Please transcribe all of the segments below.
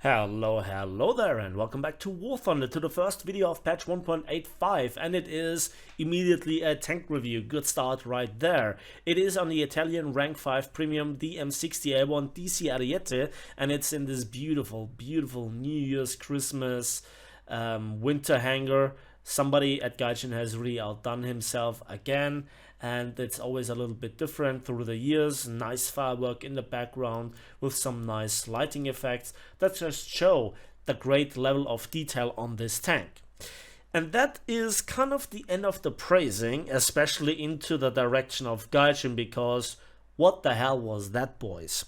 Hello there, and welcome back to War Thunder, to the first video of patch 1.85, and it is immediately a tank review. Good start right there. It is on the Italian rank 5 premium, the M60A1 D.C.Ariete, and it's in this beautiful New Year's, Christmas, winter hangar. Somebody at Gaijin has really outdone himself again, and it's always a little bit different through the years. Nice firework in the background with some nice lighting effects that just show the great level of detail on this tank. And that is kind of the end of the praising, especially into the direction of Gaijin, because what the hell was that, boys?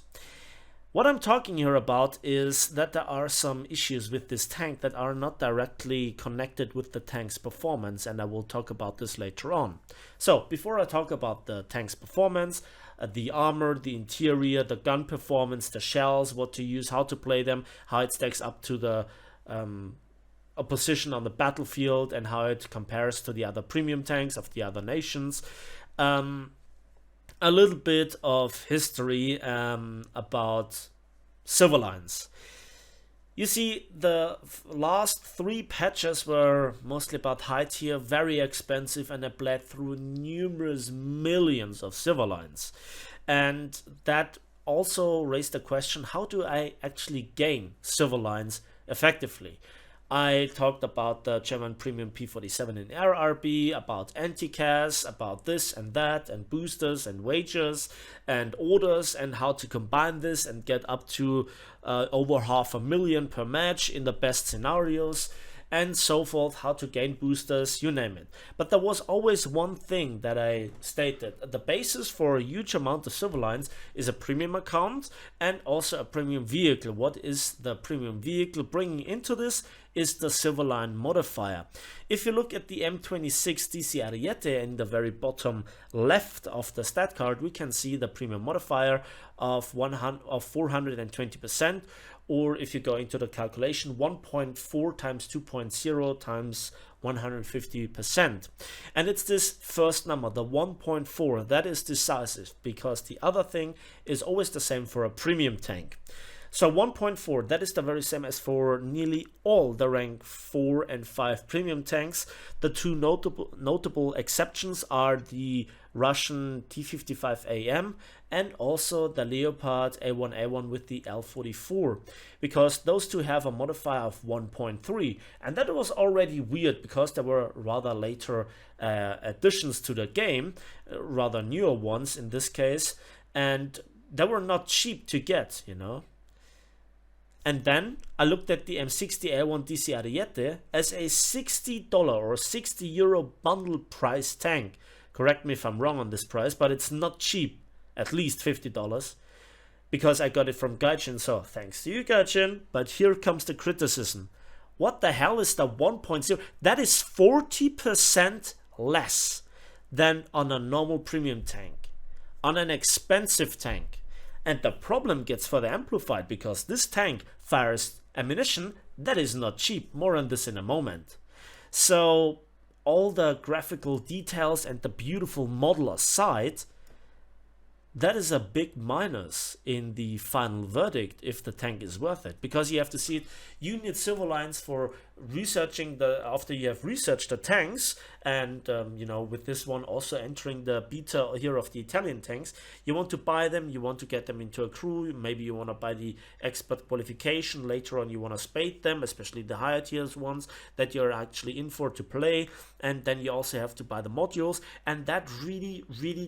What I'm talking here about is that there are some issues with this tank that are not directly connected with the tank's performance, and I will talk about this later on. So, before I talk about the tank's performance, the armor, the interior, the gun performance, the shells, what to use, how to play them, how it stacks up to the opposition on the battlefield, and how it compares to the other premium tanks of the other nations, a little bit of history about Silverlines. You see, the last 3 patches were mostly about high tier, very expensive, and I bled through numerous millions of Silverlines. And that also raised the question, how do I actually gain Silverlines effectively? I talked about the German Premium P47 in RRB, about anti-cas, about this and that, and boosters and wages and orders, and how to combine this and get up to over 500,000 per match in the best scenarios, and so forth, how to gain boosters, you name it. But there was always one thing that I stated. The basis for a huge amount of Silverlines is a premium account and also a premium vehicle. What is the premium vehicle bringing into this is the Silverline modifier. If you look at the M26 D.C.Ariete in the very bottom left of the stat card, we can see the premium modifier of 420%, or if you go into the calculation, 1.4 times 2.0 times 150%. And it's this first number, the 1.4, that is decisive, because the other thing is always the same for a premium tank. So 1.4, that is the very same as for nearly all the rank 4 and 5 premium tanks. The two notable exceptions are the Russian T55AM and also the Leopard A1A1 with the L44, because those two have a modifier of 1.3, and that was already weird because there were rather later additions to the game, rather newer ones in this case, and they were not cheap to get, you know. And then I looked at the M60A1 D.C.Ariete as a $60 or €60 bundle price tank. Correct me if I'm wrong on this price, but it's not cheap, at least $50, because I got it from Gaijin, so thanks to you, Gaijin. But here comes the criticism. What the hell is the 1.0? That is 40% less than on a normal premium tank, on an expensive tank. And the problem gets further amplified because this tank fires ammunition that is not cheap. More on this in a moment. So all the graphical details and the beautiful model aside, that is a big minus in the final verdict if the tank is worth it, because you have to see it. You need Silverlines for researching after you have researched the tanks, and you know, with this one also entering the beta here of the Italian tanks, you want to buy them, you want to get them into a crew, maybe you want to buy the expert qualification, later on you want to spade them, especially the higher tiers ones that you're actually in for to play, and then you also have to buy the modules, and that really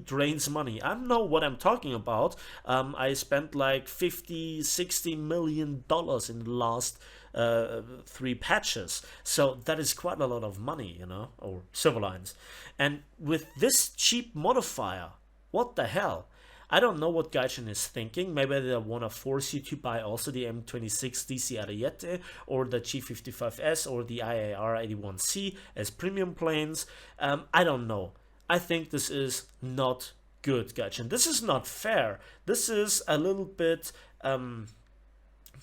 drains money. I know what I'm talking about. I spent like $50-60 million in the last 3 patches, so that is quite a lot of money, you know, or Silverlines. And with this cheap modifier, what the hell? I don't know what Gaijin is thinking. Maybe they want to force you to buy also the M26 D.C.Ariete or the G55S or the IAR81C as premium planes. I don't know. I think this is not good, Gaijin. This is not fair. This is a little bit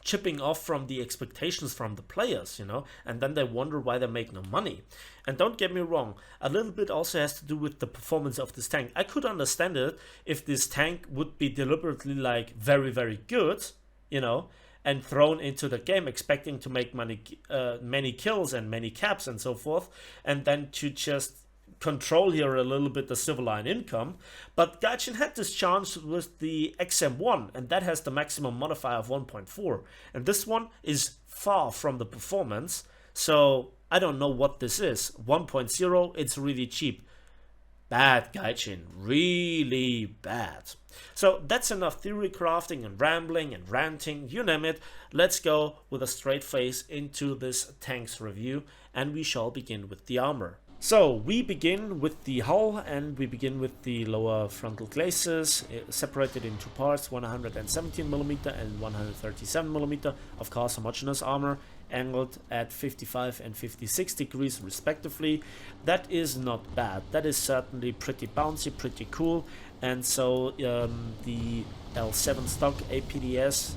chipping off from the expectations from the players, you know, and then they wonder why they make no money. And don't get me wrong, a little bit also has to do with the performance of this tank. I could understand it if this tank would be deliberately like very good, you know, and thrown into the game expecting to make many kills and many caps and so forth, and then to just control here a little bit the civilian income. But Gaijin had this chance with the XM1, and that has the maximum modifier of 1.4, and this one is far from the performance. So I don't know what this is. 1.0, it's really cheap. Bad, Gaijin, really bad. So that's enough theory crafting and rambling and ranting, you name it. Let's go with a straight face into this tank's review, and we shall begin with the armor. So we begin with the hull, and we begin with the lower frontal glacis, separated in two parts, 117mm and 137mm of course homogeneous armor, angled at 55 and 56 degrees respectively. That is not bad. That is certainly pretty bouncy, pretty cool. And so the L7 stock APDS,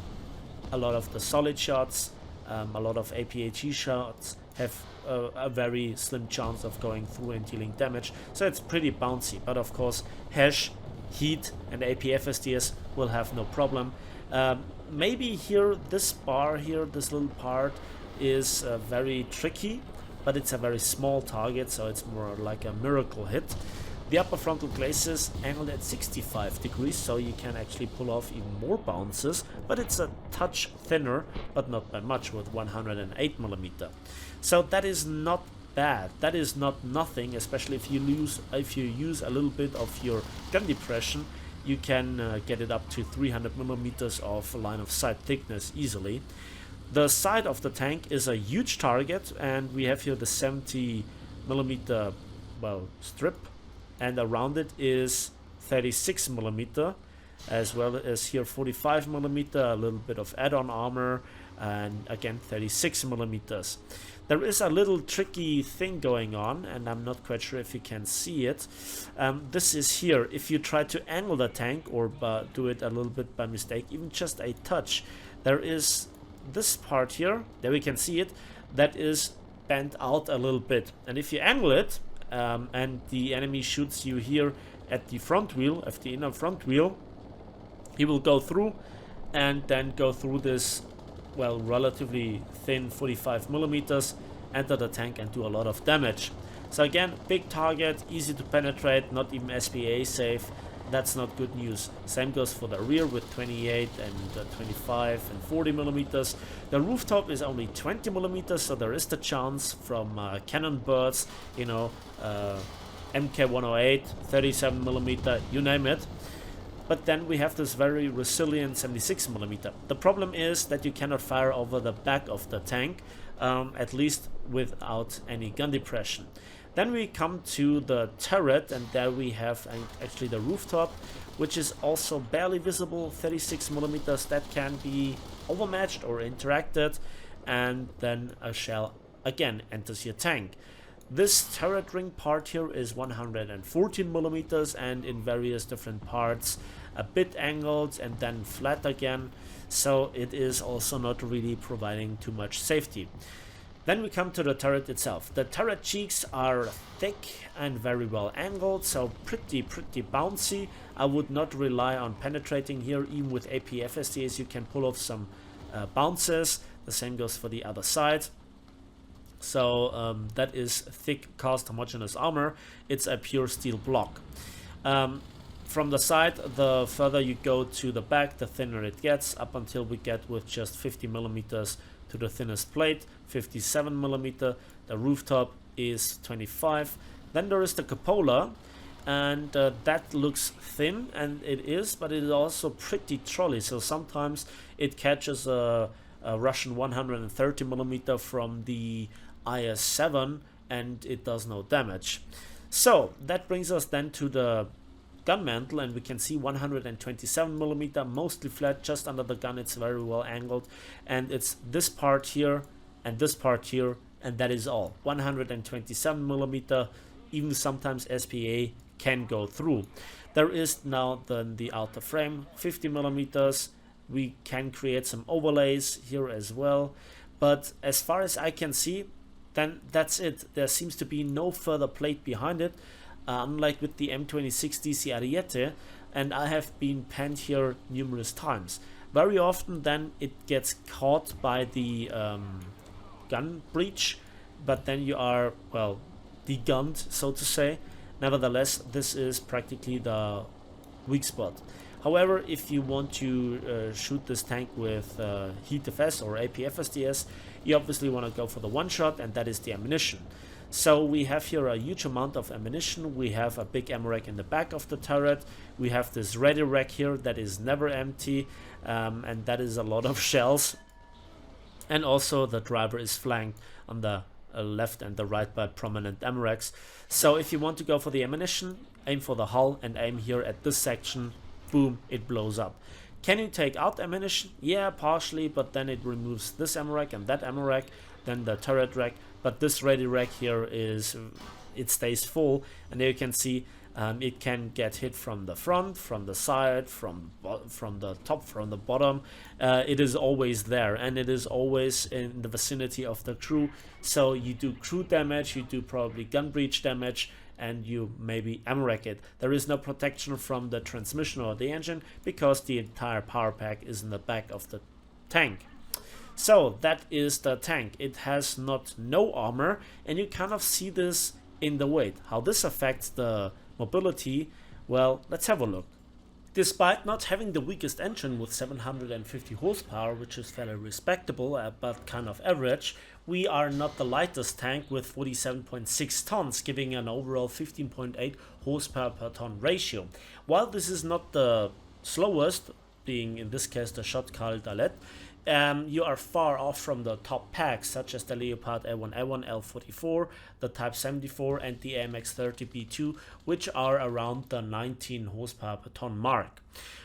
a lot of the solid shots, a lot of APHE shots have a very slim chance of going through and dealing damage, so it's pretty bouncy. But of course hash, heat and APFSDS will have no problem. Maybe here this bar here, this little part is very tricky, but it's a very small target, so it's more like a miracle hit. The upper frontal glacis angled at 65 degrees, so you can actually pull off even more bounces, but it's a touch thinner, but not by much, with 108mm. So that is not bad. That is not nothing, especially if you use a little bit of your gun depression. You can get it up to 300mm of line of sight thickness easily. The side of the tank is a huge target, and we have here the 70mm strip, and around it is 36mm, as well as here 45mm, a little bit of add-on armor, and again 36mm. There is a little tricky thing going on, and I'm not quite sure if you can see it. This is here. If you try to angle the tank or do it a little bit by mistake, even just a touch, there is this part here, there we can see it, that is bent out a little bit. And if you angle it, and the enemy shoots you here at the front wheel, at the inner front wheel, he will go through and then go through this, well, relatively thin 45mm, enter the tank and do a lot of damage. So again, big target, easy to penetrate, not even SPA safe. That's not good news. Same goes for the rear with 28 and 25 and 40mm. The rooftop is only 20mm, so there is the chance from cannon birds, you know, MK108, 37mm, you name it. But then we have this very resilient 76mm. The problem is that you cannot fire over the back of the tank, at least without any gun depression. Then we come to the turret, and there we have actually the rooftop, which is also barely visible, 36mm, that can be overmatched or interacted, and then a shell again enters your tank. This turret ring part here is 114mm, and in various different parts, a bit angled and then flat again, so it is also not really providing too much safety. Then we come to the turret itself. The turret cheeks are thick and very well angled, so pretty bouncy. I would not rely on penetrating here. Even with APFSDs you can pull off some bounces. The same goes for the other side. So that is thick cast homogeneous armor. It's a pure steel block. From the side, the further you go to the back, the thinner it gets, up until we get with just 50mm to the thinnest plate, 57mm. The rooftop is 25. Then there is the cupola, and that looks thin, and it is, but it is also pretty trolley. So sometimes it catches a Russian 130mm from the IS-7, and it does no damage. So that brings us then to the gun mantle, and we can see 127mm, mostly flat, just under the gun. It's very well angled, and it's this part here and this part here, and that is all. 127mm, even sometimes SPA can go through. There is now then the outer frame, 50mm. We can create some overlays here as well, but as far as I can see, then that's it. There seems to be no further plate behind it, unlike with the M60A1 D.C.Ariete, and I have been panned here numerous times. Very often then it gets caught by the gun breech, but then you are, well, degunned, so to say. Nevertheless, this is practically the weak spot. However, if you want to shoot this tank with HeatFS or APFSDS, you obviously want to go for the one shot, and that is the ammunition. So we have here a huge amount of ammunition. We have a big ammo rack in the back of the turret. We have this ready rack here that is never empty, and that is a lot of shells. And also the driver is flanked on the left and the right by prominent ammo racks. So if you want to go for the ammunition, aim for the hull and aim here at this section. Boom, it blows up. Can you take out ammunition? Yeah, partially, but then it removes this ammo rack and that ammo rack, then the turret rack. But this ready rack here it stays full, and there you can see it can get hit from the front, from the side, from the top, from the bottom. It is always there, and it is always in the vicinity of the crew. So you do crew damage, you do probably gun breach damage, and you maybe ammo rack it. There is no protection from the transmission or the engine because the entire power pack is in the back of the tank. So that is the tank. It has no armor, and you kind of see this in the weight. How this affects the mobility, well, let's have a look. Despite not having the weakest engine with 750 horsepower, which is fairly respectable but kind of average, we are not the lightest tank with 47.6 tons, giving an overall 15.8 horsepower per ton ratio. While this is not the slowest, being in this case the Syphon Signal, you are far off from the top packs such as the Leopard A1 L44, the Type 74 and the MX30B2, which are around the 19 horsepower per ton mark.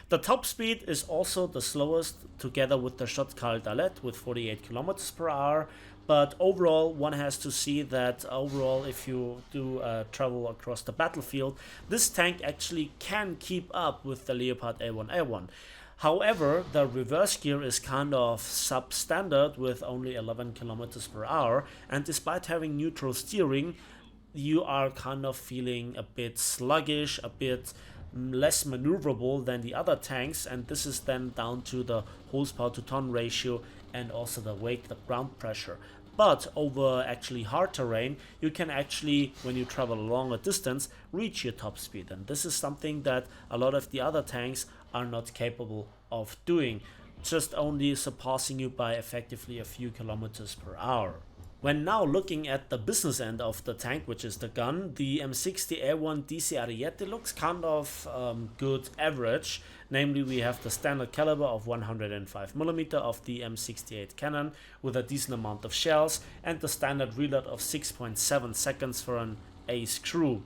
The top speed is also the slowest together with the Syphon Signal with 48 km per hour, but overall one has to see that overall if you do travel across the battlefield, this tank actually can keep up with the Leopard A1. However, the reverse gear is kind of substandard with only 11 km per hour, and despite having neutral steering, you are kind of feeling a bit sluggish, a bit less maneuverable than the other tanks, and this is then down to the horsepower to ton ratio and also the weight, the ground pressure. But over actually hard terrain, you can actually, when you travel a longer distance, reach your top speed. And this is something that a lot of the other tanks are not capable of doing, just only surpassing you by effectively a few kilometers per hour. When now looking at the business end of the tank, which is the gun, the M60A1 D.C.Ariete looks kind of good average. Namely, we have the standard caliber of 105mm of the M68 cannon with a decent amount of shells and the standard reload of 6.7 seconds for an ace crew.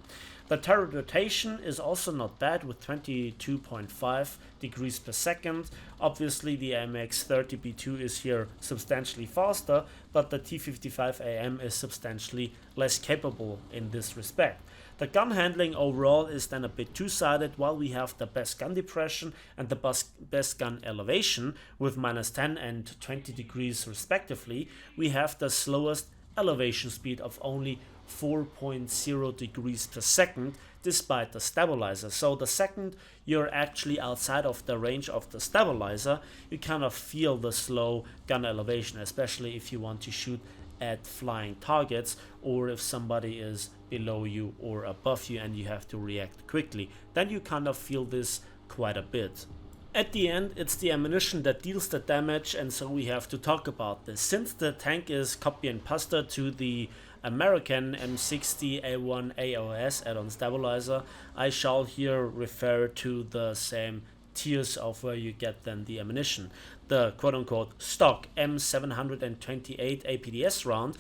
The turret rotation is also not bad with 22.5 degrees per second. Obviously the MX30B2 is here substantially faster, but the T55AM is substantially less capable in this respect. The gun handling overall is then a bit two-sided. While we have the best gun depression and the best gun elevation with -10 and 20 degrees respectively, we have the slowest elevation speed of only 4.0 degrees per second despite the stabilizer. So the second you're actually outside of the range of the stabilizer, you kind of feel the slow gun elevation, especially if you want to shoot at flying targets or if somebody is below you or above you and you have to react quickly. Then you kind of feel this quite a bit. At the end, it's the ammunition that deals the damage, and so we have to talk about this. Since the tank is copy and pasted to the American M60A1 AOS add-on stabilizer, I shall here refer to the same tiers of where you get then the ammunition. The quote-unquote stock M728 APDS round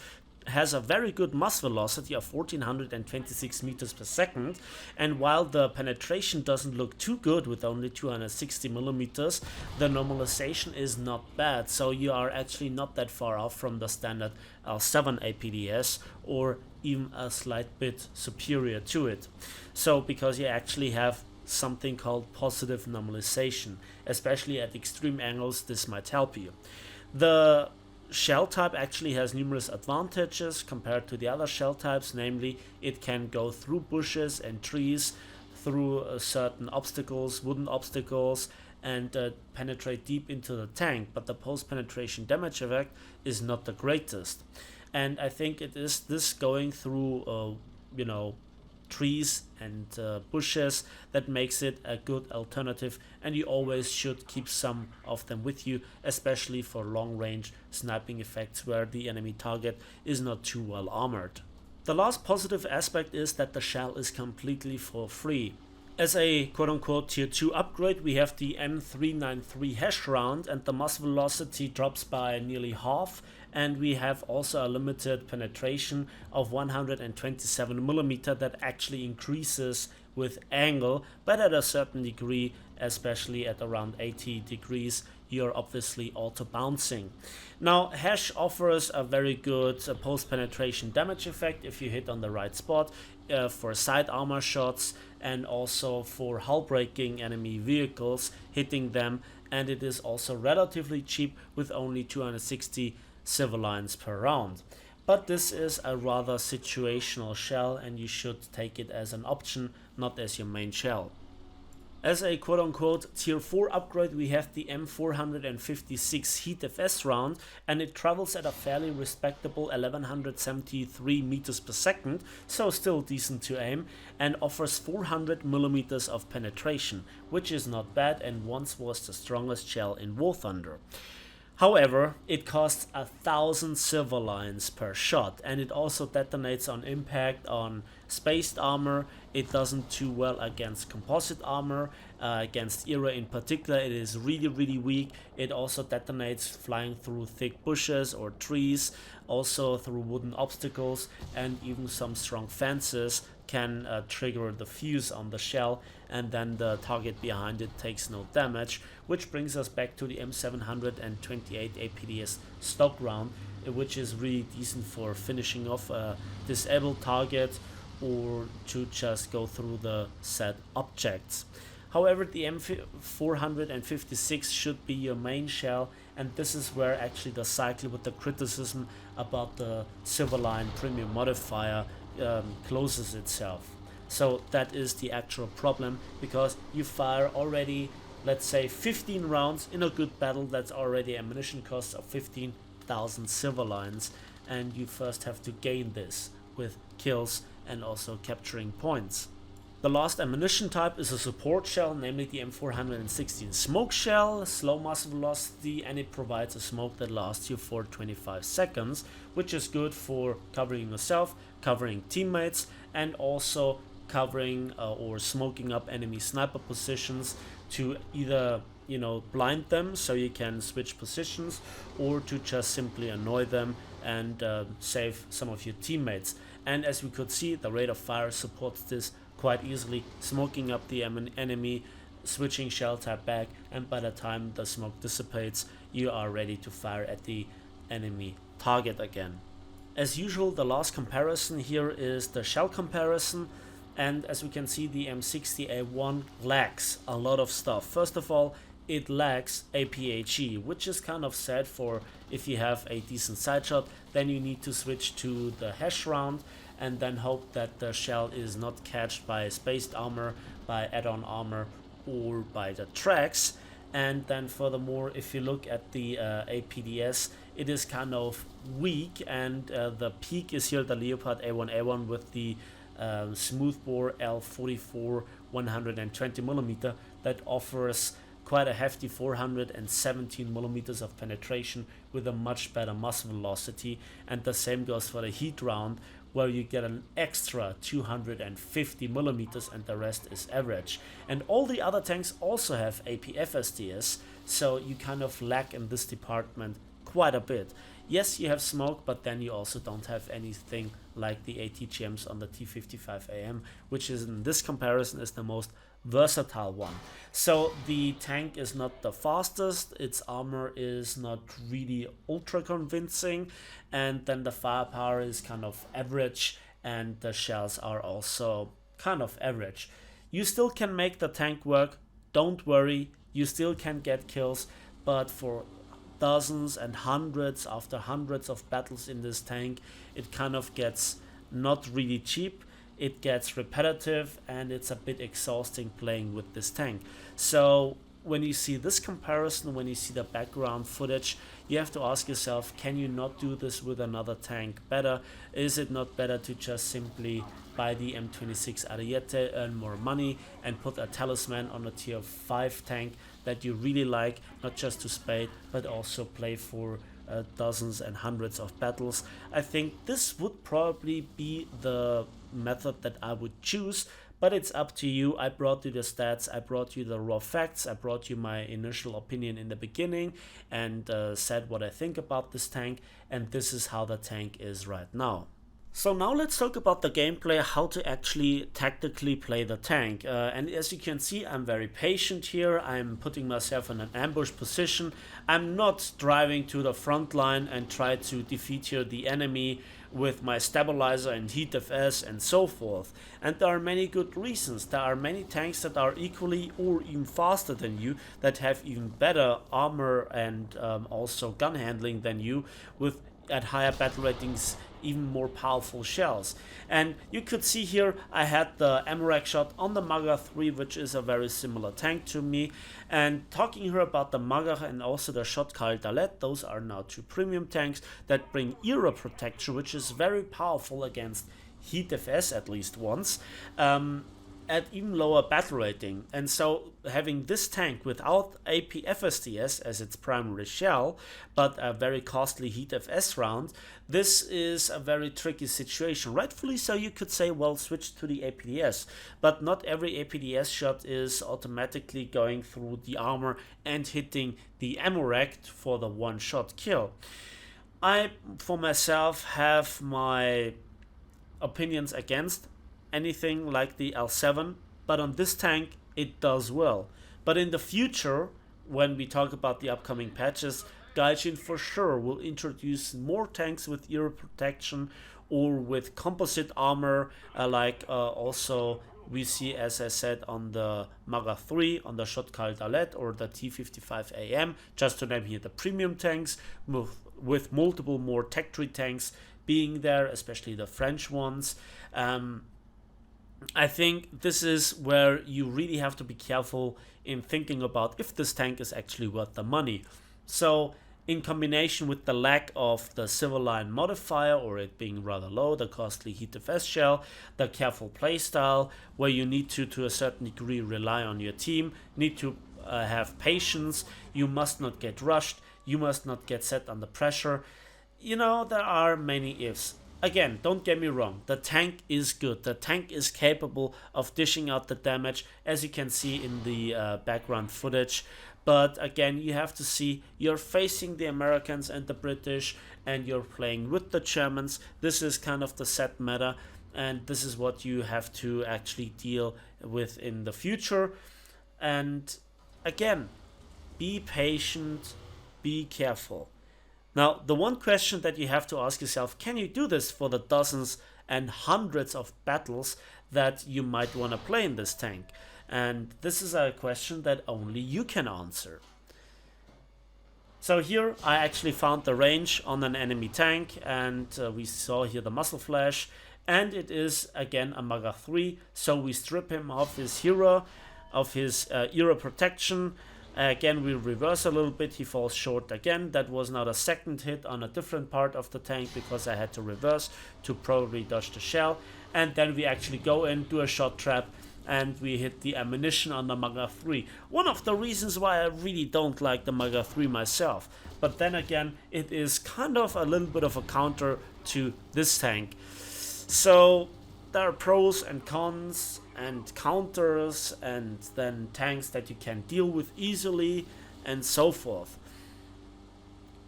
has a very good mass velocity of 1426 meters per second, and while the penetration doesn't look too good with only 260 millimeters, the normalization is not bad, so you are actually not that far off from the standard L7 APDS or even a slight bit superior to it. So because you actually have something called positive normalization, especially at extreme angles, this might help you. The shell type actually has numerous advantages compared to the other shell types, namely it can go through bushes and trees, through certain obstacles, wooden obstacles, and penetrate deep into the tank, but the post-penetration damage effect is not the greatest. And I think it is this going through, trees and bushes that makes it a good alternative, and you always should keep some of them with you, especially for long-range sniping effects where the enemy target is not too well armored. The last positive aspect is that the shell is completely for free. As a quote-unquote tier 2 upgrade, we have the M393 hash round, and the muzzle velocity drops by nearly half, and we have also a limited penetration of 127mm that actually increases with angle, but at a certain degree, especially at around 80 degrees, you're obviously auto bouncing. Now, hash offers a very good post-penetration damage effect if you hit on the right spot, for side armor shots, and also for hull breaking enemy vehicles, hitting them, and it is also relatively cheap with only 260 civilians per round. But this is a rather situational shell, and you should take it as an option, not as your main shell. As a quote-unquote tier 4 upgrade, we have the M456 Heat FS round, and it travels at a fairly respectable 1173 meters per second, so still decent to aim, and offers 400mm of penetration, which is not bad and once was the strongest shell in War Thunder. However, it costs 1,000 civilians per shot, and it also detonates on impact on spaced armor. It doesn't too well against composite armor, against era in particular it is really weak. It also detonates flying through thick bushes or trees, also through wooden obstacles, and even some strong fences can trigger the fuse on the shell, and then the target behind it takes no damage, which brings us back to the M728 APDS stock round, which is really decent for finishing off a disabled target or to just go through the set objects. However, the M456 should be your main shell, and this is where actually the cycle with the criticism about the Silverline premium modifier closes itself. So that is the actual problem, because you fire already, let's say 15 rounds in a good battle. That's already ammunition cost of 15,000 Silverlines, and you first have to gain this with kills and also capturing points. The last ammunition type is a support shell, namely the M416 smoke shell, slow muzzle velocity, and it provides a smoke that lasts you for 25 seconds, which is good for covering yourself, covering teammates, and also covering or smoking up enemy sniper positions to either blind them so you can switch positions, or to just simply annoy them and save some of your teammates. And as we could see, the rate of fire supports this quite easily, smoking up the enemy, switching shell type back, and by the time the smoke dissipates, you are ready to fire at the enemy target again. As usual, the last comparison here is the shell comparison, and as we can see, the M60A1 lacks a lot of stuff. First of all, it lacks APHE, which is kind of sad for if you have a decent side shot. Then you need to switch to the hash round and then hope that the shell is not catched by spaced armor, by add-on armor, or by the tracks. And then furthermore, if you look at the APDS, it is kind of weak, and the peak is here the Leopard A1A1 with the smoothbore L44 120mm that offers quite a hefty 417mm of penetration with a much better muzzle velocity, and the same goes for the heat round, where you get an extra 250mm and the rest is average. And all the other tanks also have APFSDS, so you kind of lack in this department quite a bit. Yes, you have smoke, but then you also don't have anything like the ATGMs on the T55AM, which is in this comparison is the most versatile one. So the tank is not the fastest, its armor is not really ultra convincing, and then the firepower is kind of average, and the shells are also kind of average. You still can make the tank work, don't worry, you still can get kills, but for dozens and hundreds after hundreds of battles in this tank, it kind of gets not really cheap. it gets repetitive and it's a bit exhausting playing with this tank. So when you see this comparison, when you see the background footage, you have to ask yourself, can you not do this with another tank better? Is it not better to just simply buy the M60A1 D.C.Ariete, earn more money, and put a talisman on a tier 5 tank that you really like, not just to spade, but also play for dozens and hundreds of battles? I think this would probably be the method that I would choose, but it's up to you. I brought you the stats, I brought you the raw facts, I brought you my initial opinion in the beginning and said what I think about this tank, and this is how the tank is right now. So now let's talk about the gameplay, how to actually tactically play the tank. And as you can see, I'm very patient here. I'm putting myself in an ambush position. I'm not driving to the front line and try to defeat here the enemy with my stabilizer and heat FS and so forth. And there are many good reasons. There are many tanks that are equally or even faster than you, that have even better armor and also gun handling than you, with at higher battle ratings even more powerful shells. And you could see here I had the Oryx shot on the Maga 3, which is a very similar tank to me. And talking here about the Maga and also the Shot Dalet, those are now 2 premium tanks that bring era protection, which is very powerful against heat FS at least once, at even lower battle rating. And so having this tank without AP FSDS as its primary shell, but a very costly heat FS round, this is a very tricky situation. Rightfully so, you could say, well, switch to the APDS, but not every APDS shot is automatically going through the armor and hitting the Oryx for the one-shot kill. I, for myself, have my opinions against anything like the L7, but on this tank it does well. But in the future, when we talk about the upcoming patches, Gaijin for sure will introduce more tanks with era protection or with composite armor, also we see, as I said, on the Maga 3, on the Shot Dalet or the T55AM, just to name here the premium tanks, with multiple more tech tree tanks being there, especially the French ones. I think this is where you really have to be careful in thinking about if this tank is actually worth the money. So in combination with the lack of the Civil Line modifier, or it being rather low, the costly heat FS shell, the careful playstyle where you need to a certain degree rely on your team, need to have patience, you must not get rushed, you must not get set under pressure. You know, there are many ifs. Again, don't get me wrong, the tank is good. The tank is capable of dishing out the damage, as you can see in the background footage. But again, you have to see, you're facing the Americans and the British, and you're playing with the Germans. This is kind of the set meta, and this is what you have to actually deal with in the future. And again, be patient, be careful. Now, the one question that you have to ask yourself, can you do this for the dozens and hundreds of battles that you might want to play in this tank? And this is a question that only you can answer. So here I actually found the range on an enemy tank, and we saw here the muzzle flash, and it is again a Maga 3, so we strip him of his hero, of his era protection. Again, we reverse a little bit, he falls short again. That was now the second hit on a different part of the tank because I had to reverse to probably dodge the shell. And then we actually go in, do a shot trap, and we hit the ammunition on the Maga 3. One of the reasons why I really don't like the Maga 3 myself. But then again, it is kind of a little bit of a counter to this tank. So there are pros and cons and counters, and then tanks that you can deal with easily and so forth.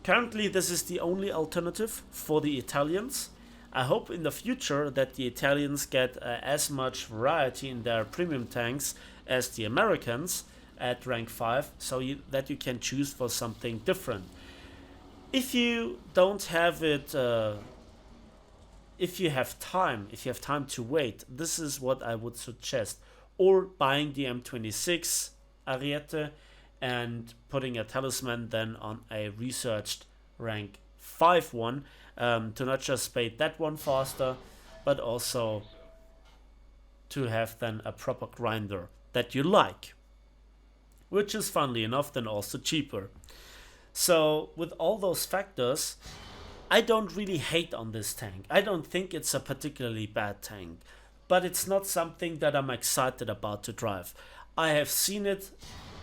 Currently this is the only alternative for the Italians. I hope in the future that the Italians get as much variety in their premium tanks as the Americans at rank 5, so that you can choose for something different. If you don't have it, if you have time to wait, this is what I would suggest. Or buying the M60A1 and putting a talisman then on a researched rank 5 one, to not just spade that one faster, but also to have then a proper grinder that you like, which is funnily enough then also cheaper. So with all those factors, I don't really hate on this tank. I don't think it's a particularly bad tank, but it's not something that I'm excited about to drive. I have seen it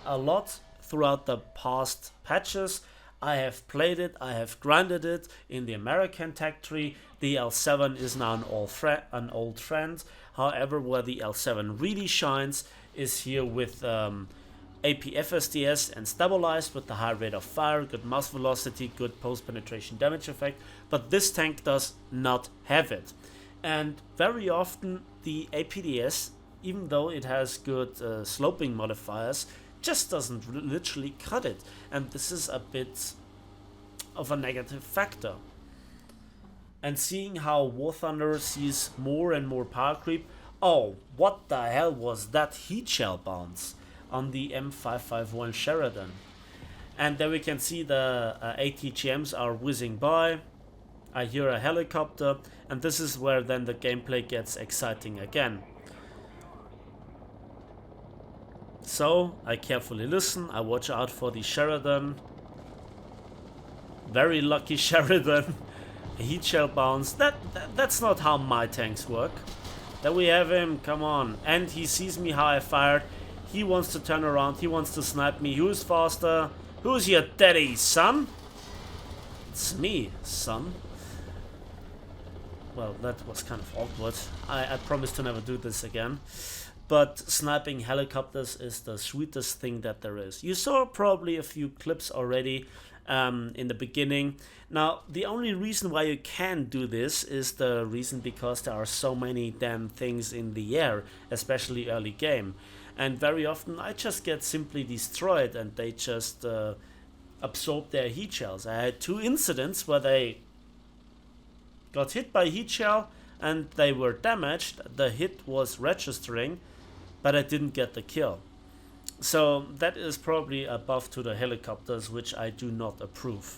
a lot throughout the past patches. I have played it, I have grinded it in the American tech tree. The L7 is now an old friend. However, where the L7 really shines is here with AP FSDS and stabilized with the high rate of fire, good mass velocity, good post-penetration damage effect, but this tank does not have it. And very often the APDS, even though it has good sloping modifiers, just doesn't literally cut it, and this is a bit of a negative factor. And seeing how War Thunder sees more and more power creep. Oh, what the hell was that heat shell bounce on the M551 Sheridan? And there we can see the ATGMs are whizzing by. I hear a helicopter, and this is where then the gameplay gets exciting again. So I carefully listen, I watch out for the Sheridan. Very lucky Sheridan. A heat shell bounce. That's not how my tanks work. There we have him, come on. And he sees me how I fired. He wants to turn around, he wants to snipe me. Who's faster? Who's your daddy, son? It's me, son. Well, that was kind of awkward. I promise to never do this again. But sniping helicopters is the sweetest thing that there is. You saw probably a few clips already in the beginning. Now, the only reason why you can do this is the reason because there are so many damn things in the air, especially early game. And very often I just get simply destroyed and they just absorb their heat shells. I had 2 incidents where they got hit by heat shell and they were damaged. The hit was registering, but I didn't get the kill. So that is probably a buff to the helicopters, which I do not approve.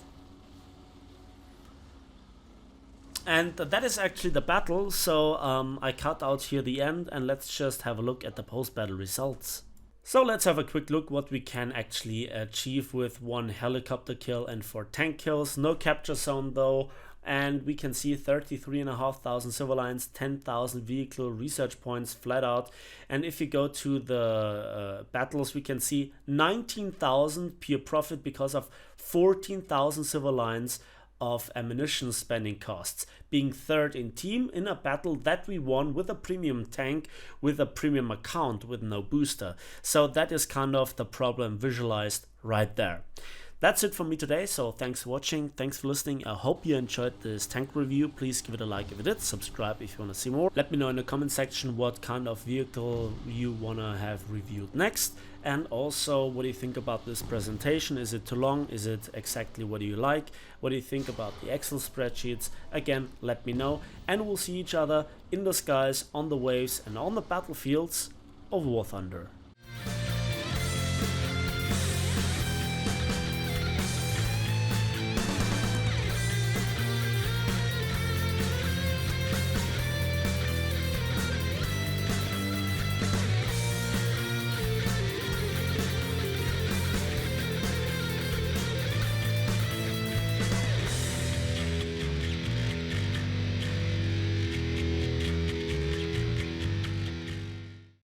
And that is actually the battle, so I cut out here the end, and let's just have a look at the post-battle results. So let's have a quick look what we can actually achieve with 1 helicopter kill and 4 tank kills. No capture zone though, and we can see 33,500 silver lines, 10,000 vehicle research points flat out. And if you go to the battles, we can see 19,000 pure profit because of 14,000 silver lines of ammunition spending costs, being 3rd in team in a battle that we won with a premium tank, with a premium account, with no booster. So that is kind of the problem visualized right there. That's it from me today, so thanks for watching, thanks for listening. I hope you enjoyed this tank review. Please give it a like if you did, subscribe if you want to see more. Let me know in the comment section what kind of vehicle you want to have reviewed next, and also what do you think about this presentation. Is it too long? Is it exactly what you like? What do you think about the Excel spreadsheets? Again, let me know, and we'll see each other in the skies, on the waves, and on the battlefields of War Thunder.